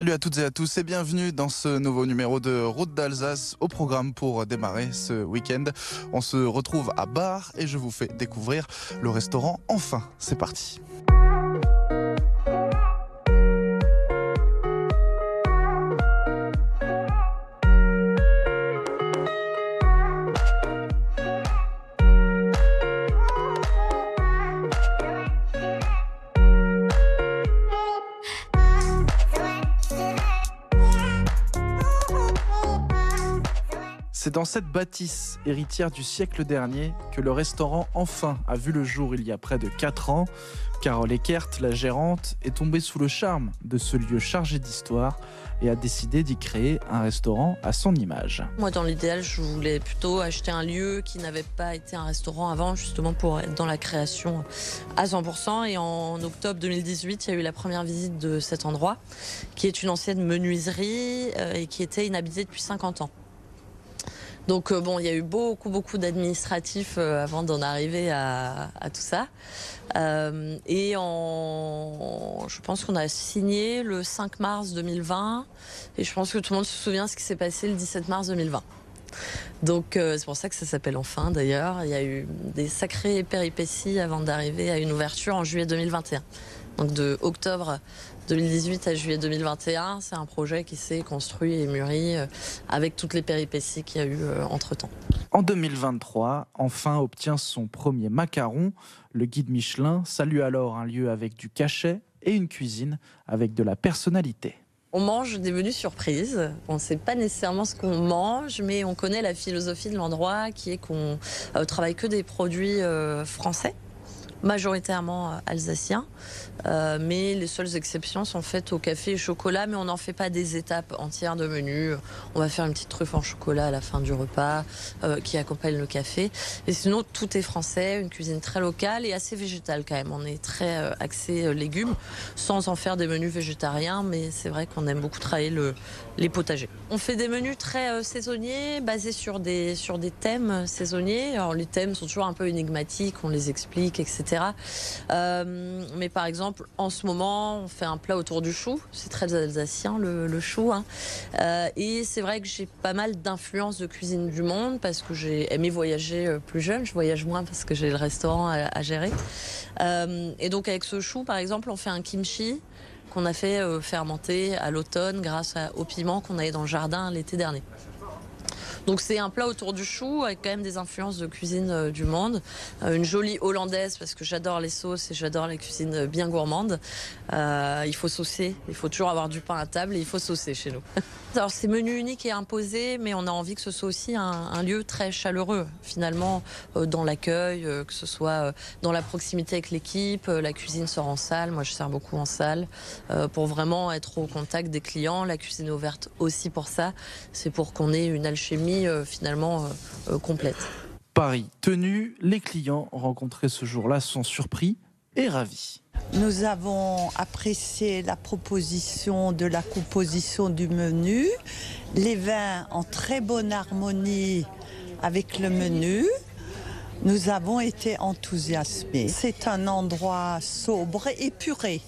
Salut à toutes et à tous et bienvenue dans ce nouveau numéro de Route d'Alsace. Au programme pour démarrer ce week-end, on se retrouve à Bar et je vous fais découvrir le restaurant Enfin. C'est parti. C'est dans cette bâtisse héritière du siècle dernier que le restaurant Enfin a vu le jour il y a près de 4 ans. Carole Eckert, la gérante, est tombée sous le charme de ce lieu chargé d'histoire et a décidé d'y créer un restaurant à son image. Moi, dans l'idéal, je voulais plutôt acheter un lieu qui n'avait pas été un restaurant avant, justement pour être dans la création à 100%. Et en octobre 2018, il y a eu la première visite de cet endroit, qui est une ancienne menuiserie et qui était inhabitée depuis 50 ans. Donc bon, il y a eu beaucoup d'administratifs avant d'en arriver à tout ça. Je pense qu'on a signé le 5 mars 2020 et je pense que tout le monde se souvient de ce qui s'est passé le 17 mars 2020. Donc c'est pour ça que ça s'appelle Enfin d'ailleurs. Il y a eu des sacrées péripéties avant d'arriver à une ouverture en juillet 2021. Donc de octobre 2018 à juillet 2021, c'est un projet qui s'est construit et mûri avec toutes les péripéties qu'il y a eu entre-temps. En 2023, Enfin obtient son premier macaron. Le guide Michelin salue alors un lieu avec du cachet et une cuisine avec de la personnalité. On mange des menus surprises. On ne sait pas nécessairement ce qu'on mange, mais on connaît la philosophie de l'endroit qui est qu'on travaille que des produits français, majoritairement alsaciens, mais les seules exceptions sont faites au café et chocolat, mais on n'en fait pas des étapes entières de menu. On va faire une petite truffe en chocolat à la fin du repas qui accompagne le café. Et sinon, tout est français, une cuisine très locale et assez végétale quand même. On est très axé légumes, sans en faire des menus végétariens, mais c'est vrai qu'on aime beaucoup travailler les potagers. On fait des menus très saisonniers, basés sur des thèmes saisonniers. Alors les thèmes sont toujours un peu énigmatiques, on les explique, etc. Mais par exemple, en ce moment, on fait un plat autour du chou. C'est très alsacien, le chou. Hein. Et c'est vrai que j'ai pas mal d'influences de cuisine du monde parce que j'ai aimé voyager plus jeune. Je voyage moins parce que j'ai le restaurant à gérer. Et donc avec ce chou, par exemple, on fait un kimchi qu'on a fait fermenter à l'automne grâce au piment qu'on avait dans le jardin l'été dernier. Donc c'est un plat autour du chou avec quand même des influences de cuisine du monde. Une jolie hollandaise parce que j'adore les sauces et j'adore la cuisine bien gourmande. Il faut saucer, il faut toujours avoir du pain à table et il faut saucer chez nous. Alors c'est menu unique et imposé, mais on a envie que ce soit aussi un lieu très chaleureux finalement dans l'accueil, que ce soit dans la proximité avec l'équipe. La cuisine sort en salle, moi je sers beaucoup en salle pour vraiment être au contact des clients. La cuisine est ouverte aussi pour ça, c'est pour qu'on ait une alchimie finalement complète. Paris tenu, les clients rencontrés ce jour-là sont surpris et ravis. Nous avons apprécié la proposition de la composition du menu, les vins en très bonne harmonie avec le menu. Nous avons été enthousiasmés. C'est un endroit sobre et épuré.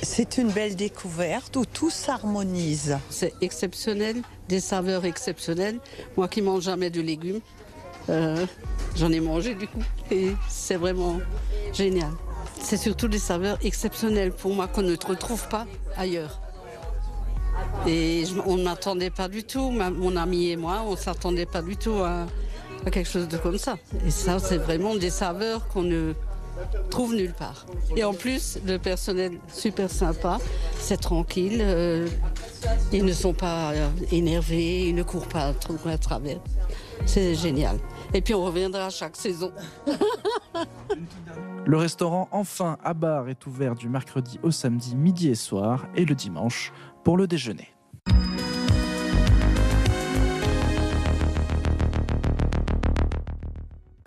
C'est une belle découverte où tout s'harmonise. C'est exceptionnel, des saveurs exceptionnelles. Moi qui mange jamais de légumes, j'en ai mangé du coup et c'est vraiment génial. C'est surtout des saveurs exceptionnelles pour moi qu'on ne retrouve pas ailleurs. Et on ne m'attendait pas du tout, mon ami et moi, on ne s'attendait pas du tout à quelque chose de comme ça. Et ça, c'est vraiment des saveurs qu'on ne trouve nulle part. Et en plus, le personnel super sympa, c'est tranquille, ils ne sont pas énervés, ils ne courent pas trop à travers. C'est génial. Et puis on reviendra chaque saison. Le restaurant Enfin à Bar est ouvert du mercredi au samedi midi et soir et le dimanche pour le déjeuner.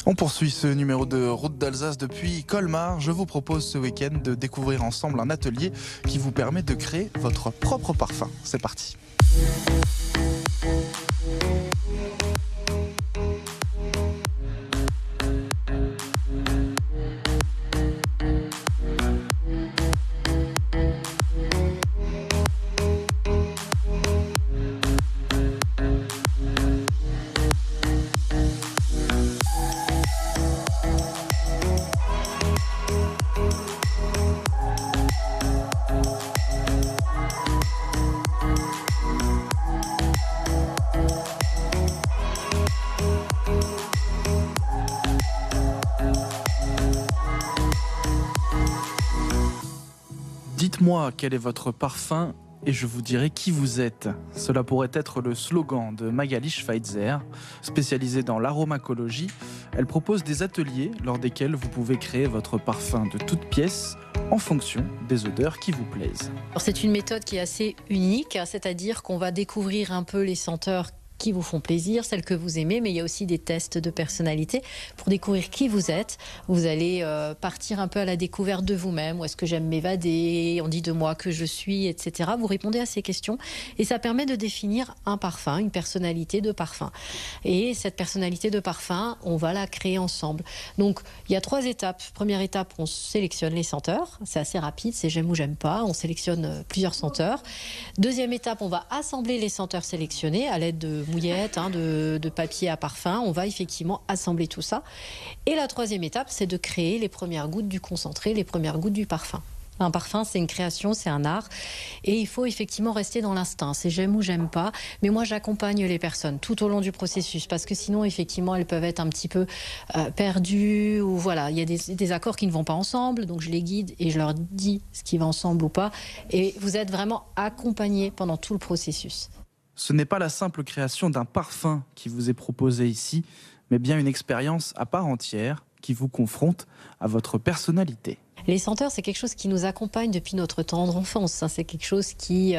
On poursuit ce numéro de Route d'Alsace depuis Colmar. Je vous propose ce week-end de découvrir ensemble un atelier qui vous permet de créer votre propre parfum. C'est parti. Dites-moi quel est votre parfum et je vous dirai qui vous êtes. Cela pourrait être le slogan de Magali Schweitzer. Spécialisée dans l'aromacologie, elle propose des ateliers lors desquels vous pouvez créer votre parfum de toutes pièces en fonction des odeurs qui vous plaisent. C'est une méthode qui est assez unique, c'est-à-dire qu'on va découvrir un peu les senteurs qui vous font plaisir, celles que vous aimez, mais il y a aussi des tests de personnalité pour découvrir qui vous êtes. Vous allez partir un peu à la découverte de vous-même. Où est-ce que j'aime m'évader? On dit de moi que je suis, etc. Vous répondez à ces questions et ça permet de définir un parfum, une personnalité de parfum. Et cette personnalité de parfum, on va la créer ensemble. Donc, il y a 3 étapes. Première étape, on sélectionne les senteurs. C'est assez rapide, c'est j'aime ou j'aime pas. On sélectionne plusieurs senteurs. Deuxième étape, on va assembler les senteurs sélectionnées à l'aide de mouillettes, de papier à parfum. On va effectivement assembler tout ça. Et la 3e étape, c'est de créer les premières gouttes du concentré, les premières gouttes du parfum. Un parfum, c'est une création, c'est un art. Et il faut effectivement rester dans l'instinct. C'est j'aime ou j'aime pas. Mais moi, j'accompagne les personnes tout au long du processus. Parce que sinon, effectivement, elles peuvent être un petit peu perdues. Ou voilà, il y a des accords qui ne vont pas ensemble. Donc, je les guide et je leur dis ce qui va ensemble ou pas. Et vous êtes vraiment accompagnés pendant tout le processus. Ce n'est pas la simple création d'un parfum qui vous est proposé ici, mais bien une expérience à part entière qui vous confronte à votre personnalité. Les senteurs, c'est quelque chose qui nous accompagne depuis notre tendre enfance. C'est quelque chose qui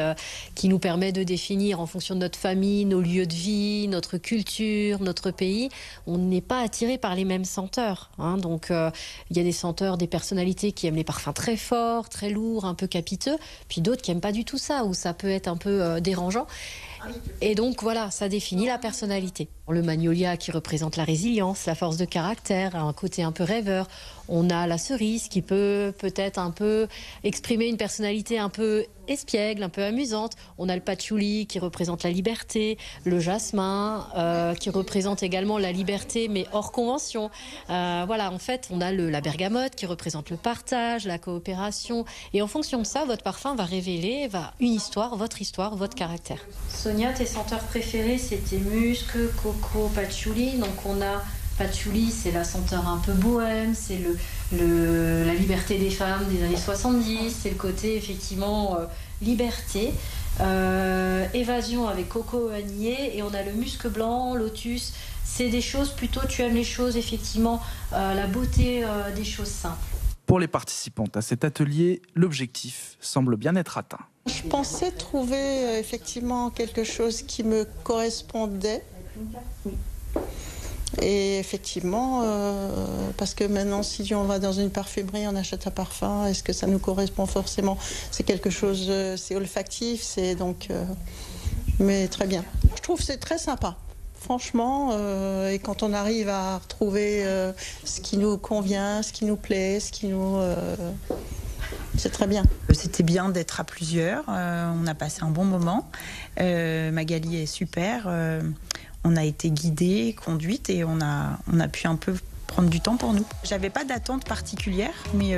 nous permet de définir en fonction de notre famille, nos lieux de vie, notre culture, notre pays. On n'est pas attiré par les mêmes senteurs. Donc, il y a des senteurs, des personnalités qui aiment les parfums très forts, très lourds, un peu capiteux. Puis d'autres qui n'aiment pas du tout ça, où ça peut être un peu dérangeant. Et donc voilà, ça définit la personnalité. Le magnolia qui représente la résilience, la force de caractère, un côté un peu rêveur. On a la cerise qui peut peut-être un peu exprimer une personnalité un peu espiègle, un peu amusante. On a le patchouli qui représente la liberté, le jasmin qui représente également la liberté mais hors convention. Voilà, en fait, on a la bergamote qui représente le partage, la coopération. Et en fonction de ça, votre parfum va révéler une histoire, votre caractère. Sonia, tes senteurs préférées, c'était musc, coco, patchouli. Donc on a patchouli, c'est la senteur un peu bohème, c'est la liberté des femmes des années 70, c'est le côté effectivement liberté. Évasion avec coco vanillé, et on a le musc blanc, lotus. C'est des choses plutôt, tu aimes les choses effectivement, la beauté des choses simples. Pour les participantes à cet atelier, l'objectif semble bien être atteint. Je pensais trouver effectivement quelque chose qui me correspondait. Et effectivement, parce que maintenant, si on va dans une parfumerie, on achète un parfum, est-ce que ça nous correspond forcément? C'est quelque chose, c'est olfactif, c'est donc... mais très bien. Je trouve que c'est très sympa, franchement. Et quand on arrive à retrouver ce qui nous convient, ce qui nous plaît, ce qui nous... c'est très bien. C'était bien d'être à plusieurs, on a passé un bon moment. Magali est super. On a été guidés, conduites, et on a pu un peu prendre du temps pour nous. J'avais pas d'attente particulière, mais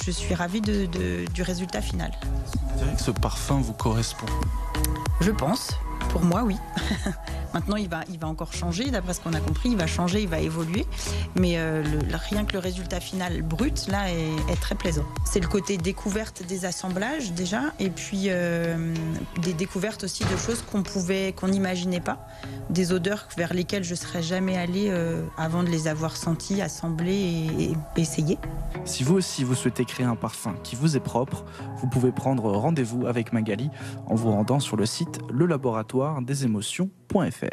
je suis ravie du résultat final. Vous direz que ce parfum vous correspond? Je pense. Pour moi, oui. Maintenant, il va encore changer. D'après ce qu'on a compris, il va changer, il va évoluer. Mais rien que le résultat final brut, là, est très plaisant. C'est le côté découverte des assemblages, déjà. Et puis, des découvertes aussi de choses qu'on n'imaginait pas. Des odeurs vers lesquelles je ne serais jamais allée avant de les avoir senties, assemblées et essayées. Si vous aussi, vous souhaitez créer un parfum qui vous est propre, vous pouvez prendre rendez-vous avec Magali en vous rendant sur le site lelaboratoire-des-émotions.fr.